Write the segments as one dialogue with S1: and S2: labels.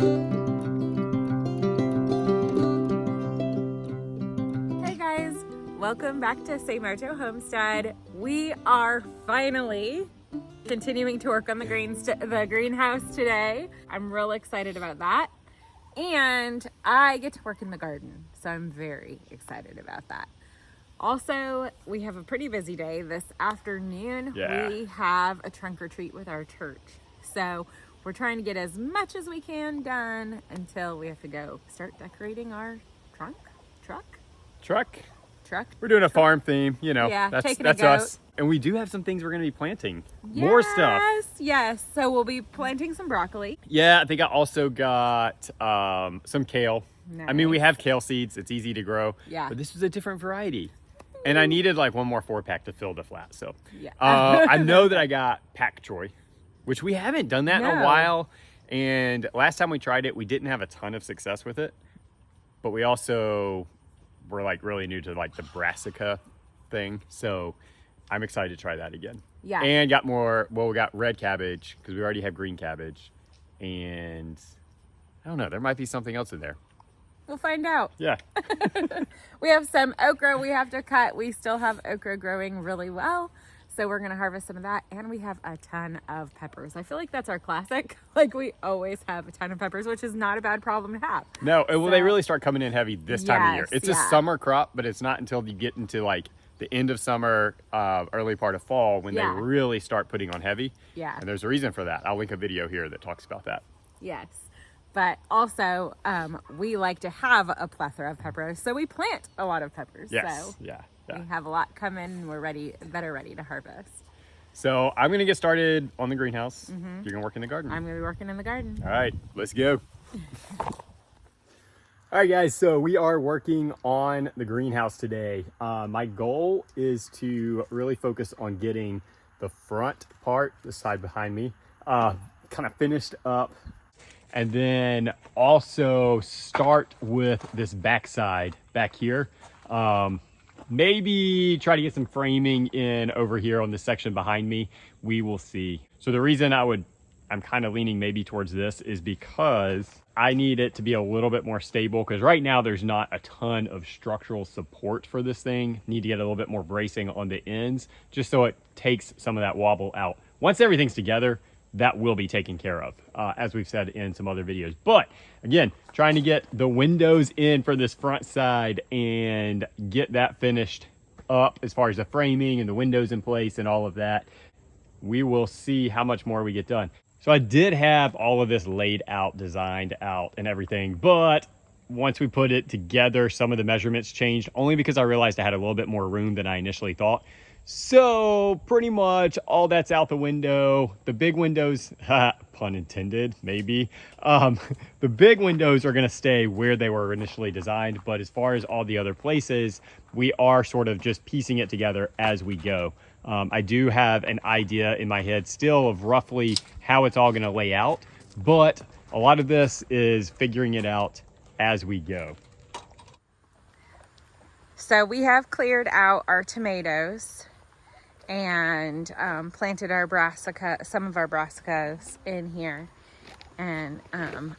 S1: Hey guys, welcome back to Seimoto Homestead. We are finally continuing to work on the greenhouse today. I'm real excited about that. And I get to work in the garden, so I'm very excited about that. Also, we have a pretty busy day this afternoon.
S2: Yeah.
S1: We have a trunk or treat with our church. So we're trying to get as much as we can done until we have to go start decorating our truck.
S2: We're doing a farm theme, you know.
S1: Yeah,
S2: that's
S1: taking a goat.
S2: us. And we do have some things we're going to be planting. More stuff.
S1: Yes. So we'll be planting some broccoli.
S2: Yeah, I think I also got some kale. I mean, we
S1: Nice.
S2: have kale seeds. It's easy to grow.
S1: Yeah.
S2: But this was a different variety. And I needed like one more 4-pack to fill the flat. So
S1: Yeah.
S2: I know that I got pak choi, which we haven't done that in a
S1: No.
S2: while. And last time we tried it, we didn't have a ton of success with it. But we also were like really new to like the brassica thing. So I'm excited to try that again.
S1: Yeah.
S2: And got more, well, we got red cabbage because we already have green cabbage. And I don't know, there might be something else in there.
S1: We'll find out.
S2: Yeah.
S1: We have some okra we have to cut. We still have okra growing really well. So we're going to harvest some of that. And we have a ton of peppers. I feel like that's our classic. Like we always have a ton of peppers, which is not a bad problem to have.
S2: No, well, they
S1: So-
S2: really start coming in heavy this time of year.
S1: Yes,
S2: It's a
S1: yeah.
S2: summer crop, but it's not until you get into like the end of summer, early part of fall when
S1: Yeah.
S2: they really start putting on heavy.
S1: Yeah.
S2: And there's a reason for that. I'll link a video here that talks about that.
S1: Yes. But also, we like to have a plethora of peppers. So we plant a lot of peppers.
S2: Yes.
S1: So
S2: Yeah.
S1: we have a lot coming and we're ready to harvest.
S2: So I'm going to get started on the greenhouse. You're going to work in the garden.
S1: I'm going to be working in the garden.
S2: All right, let's go. All right, guys, so we are working on the greenhouse today. My goal is to really focus on getting the front part, the side behind me, kind of finished up. And then also start with this back side back here. Maybe try to get some framing in over here on this section behind me. We will see. So the reason I'm kind of leaning maybe towards this is because I need it to be a little bit more stable, because right now there's not a ton of structural support for this thing. Need to get a little bit more bracing on the ends just so it takes some of that wobble out. Once everything's together, that will be taken care of, as we've said in some other videos. But again, trying to get the windows in for this front side and get that finished up as far as the framing and the windows in place and all of that. We will see how much more we get done. So I did have all of this laid out, designed out and everything, but once we put it together, some of the measurements changed only because I realized I had a little bit more room than I initially thought. So pretty much all that's out the window. The big windows, pun intended, maybe. The big windows are gonna stay where they were initially designed, but as far as all the other places, we are sort of just piecing it together as we go. I do have an idea in my head still of roughly how it's all gonna lay out, but a lot of this is figuring it out as we go.
S1: So we have cleared out our tomatoes and planted our brassica, some of our brassicas in here. And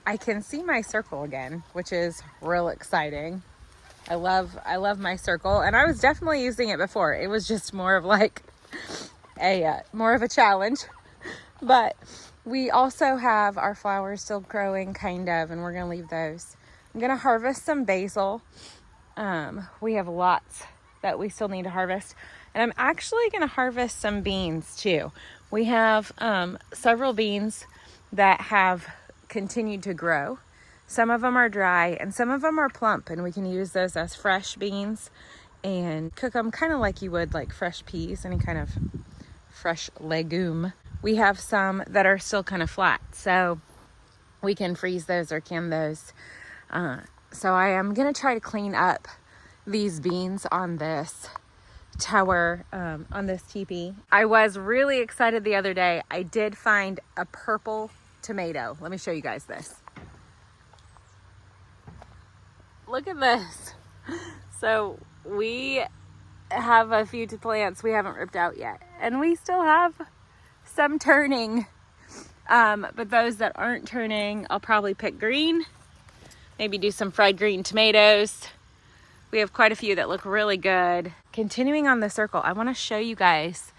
S1: I can see my circle again, which is real exciting. I love my circle, and I was definitely using it before. It was just more of like more of a challenge. But we also have our flowers still growing kind of, and we're gonna leave those. I'm gonna harvest some basil. We have lots that we still need to harvest. And I'm actually going to harvest some beans too. We have several beans that have continued to grow. Some of them are dry and some of them are plump, and we can use those as fresh beans and cook them kind of like you would like fresh peas, any kind of fresh legume. We have some that are still kind of flat, so we can freeze those or can those. So I am going to try to clean up these beans on this tower, on this teepee. I was really excited the other day. I did find a purple tomato. Let me show you guys this. Look at this. So we have a few plants we haven't ripped out yet, and we still have some turning But those that aren't turning, I'll probably pick green. Maybe do some fried green tomatoes. We have quite a few that look really good. Continuing on the circle, I want to show you guys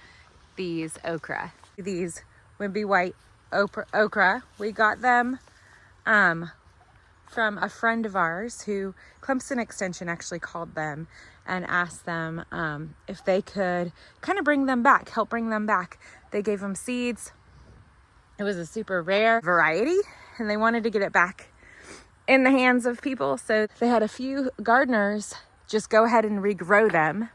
S1: these okra. These wimpy white okra. We got them from a friend of ours who Clemson Extension actually called them and asked them if they could kind of bring them back, help bring them back. They gave them seeds. It was a super rare variety and they wanted to get it back in the hands of people. So they had a few gardeners just go ahead and regrow them,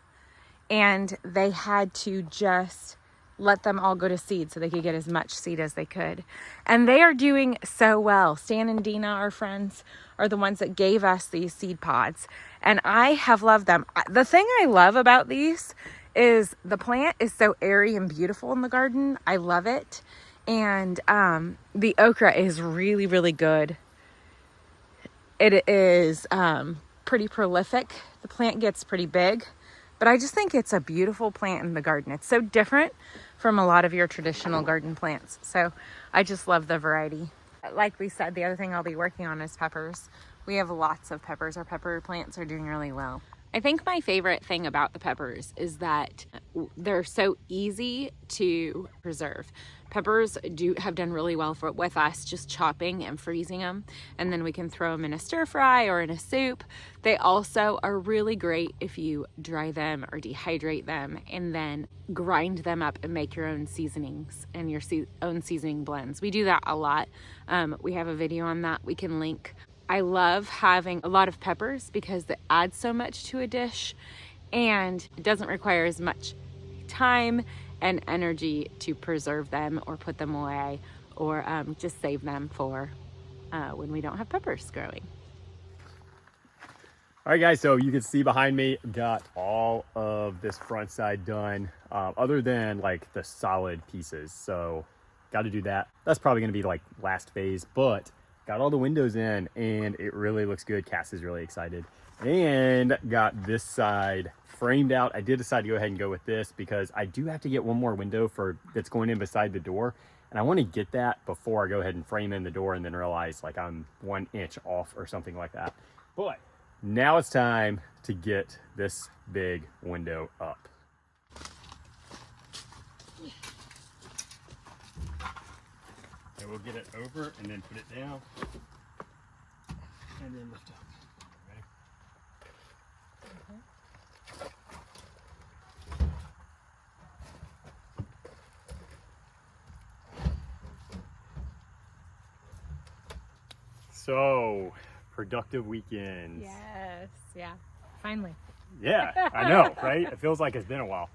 S1: and they had to just let them all go to seed so they could get as much seed as they could. And they are doing so well. Stan and Dina, our friends, are the ones that gave us these seed pods, and I have loved them. The thing I love about these is the plant is so airy and beautiful in the garden. I love it. And the okra is really, really good. It is pretty prolific. The plant gets pretty big, but I just think it's a beautiful plant in the garden. It's so different from a lot of your traditional garden plants. So I just love the variety. Like we said, the other thing I'll be working on is peppers. We have lots of peppers. Our pepper plants are doing really well. I think my favorite thing about the peppers is that they're so easy to preserve. Peppers have done really well with us just chopping and freezing them, and then we can throw them in a stir fry or in a soup. They also are really great if you dry them or dehydrate them and then grind them up and make your own seasonings and your own seasoning blends. We do that a lot. We have a video on that we can link. I love having a lot of peppers because it adds so much to a dish and it doesn't require as much time and energy to preserve them or put them away or just save them for when we don't have peppers growing.
S2: All right, guys, so you can see behind me, got all of this front side done, other than like the solid pieces. So got to do that. That's probably going to be like last phase, but got all the windows in and it really looks good. Cass is really excited. And got this side framed out. I did decide to go ahead and go with this because I do have to get one more window that's going in beside the door. And I want to get that before I go ahead and frame in the door and then realize like I'm 1 inch off or something like that. But now it's time to get this big window up. And we'll get it over and then put it down and then lift up. Ready? So, productive weekends.
S1: Yes, yeah, finally.
S2: Yeah, I know, right? It feels like it's been a while.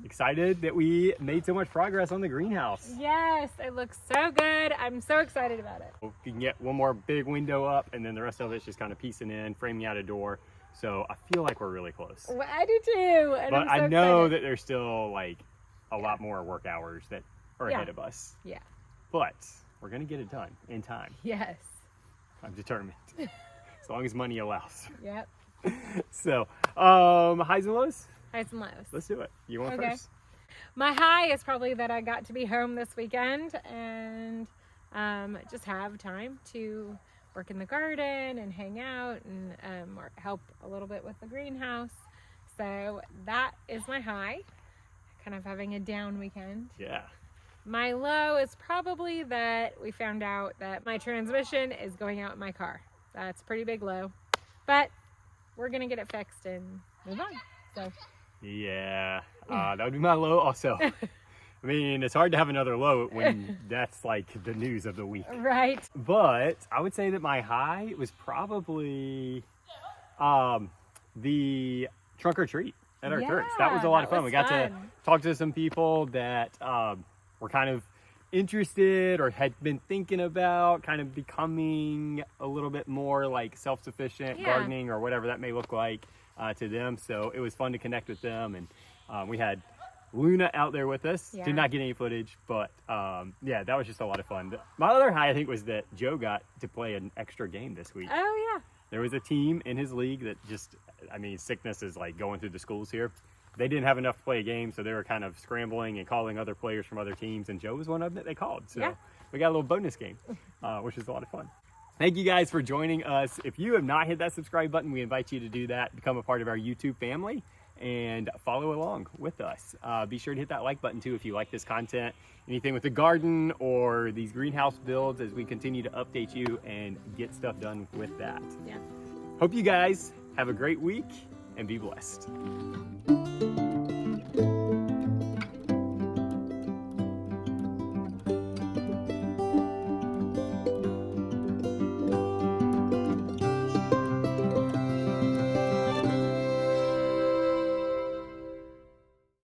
S2: Excited that we made so much progress on the greenhouse.
S1: Yes, it looks so good. I'm so excited about it.
S2: We can get one more big window up and then the rest of it's just kind of piecing in, framing out a door. So I feel like we're really close.
S1: Well, I do too. And
S2: But
S1: I'm so
S2: I know
S1: excited.
S2: that there's still like a lot more work hours that are ahead of us.
S1: Yeah.
S2: But we're going to get it done in time.
S1: Yes.
S2: I'm determined. As long as money allows.
S1: Yep.
S2: So, highs and lows?
S1: Highs and lows.
S2: Let's do it. You want
S1: Okay.
S2: first?
S1: My high is probably that I got to be home this weekend and just have time to work in the garden and hang out and help a little bit with the greenhouse. So that is my high, kind of having a down weekend.
S2: Yeah.
S1: My low is probably that we found out that my transmission is going out in my car. That's a pretty big low, but we're gonna get it fixed and move on. So
S2: Yeah, that would be my low also. I mean, it's hard to have another low when that's like the news of the week.
S1: right.
S2: But I would say that my high was probably the trunk or treat at our church. That was a lot of fun. We got to talk to some people that were kind of interested or had been thinking about kind of becoming a little bit more like self-sufficient gardening or whatever that may look like to them. So it was fun to connect with them, and we had Luna out there with us. Did not get any footage, but yeah, that was just a lot of fun. My other high, I think, was that Joe got to play an extra game this week.
S1: Oh yeah.
S2: There was a team in his league that just, I mean, sickness is like going through the schools here. they didn't have enough to play a game, so they were kind of scrambling and calling other players from other teams, and Joe was one of them that they called. So
S1: Yeah.
S2: we got a little bonus game, which is a lot of fun. Thank you guys for joining us. If you have not hit that subscribe button, we invite you to do that, become a part of our YouTube family, and follow along with us. Be sure to hit that like button too if you like this content, anything with the garden or these greenhouse builds, as we continue to update you and get stuff done with that.
S1: Yeah.
S2: Hope you guys have a great week and be blessed.